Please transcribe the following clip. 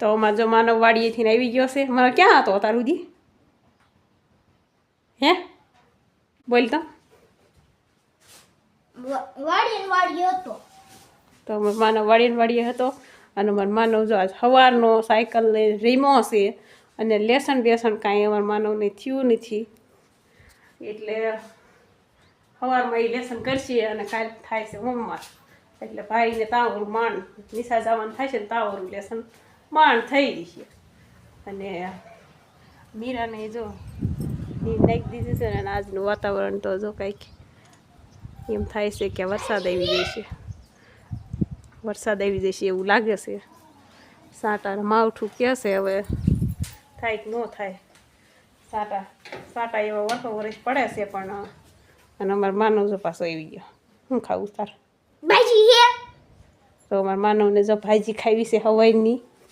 તો અમારે જો માનવ વાડીએથી આવી ગયો છે. મારે ક્યાં હતો તાર સુધી? હે બોલ તો. તો અમારે માનવ વાડીએ હતો અને અમારે માનવ જો આજ સવારનો સાયકલ લઈને રીમો છે અને લેસન બેસન કાંઈ અમારે માનવને થયું નથી. એટલે સવારમાં એ લેસન કરશે અને કાલે થાય છે હોમવર્ક. એટલે ભાઈને તાવરું માંડ નિશા જવાનું થાય છે ને તાવરું લેસન માંડ થઈ જશે. અને મીરાને જો એ નાખી દીધી છે ને આજનું વાતાવરણ તો જો કંઈક એમ થાય છે કે વરસાદ આવી જશે. વરસાદ આવી જશે એવું લાગે છે. સાટાનું માવઠું કહે છે હવે થાય કે ન થાય. સાટા એવા વર્ષો વર્ષ પડે છે પણ અને અમારા માનવ જો પાછો આવી ગયો. શું ખાવું તાર? ભાજી છે. તો અમારા માનવને જો ભાજી ખાવી છે હવાઈની.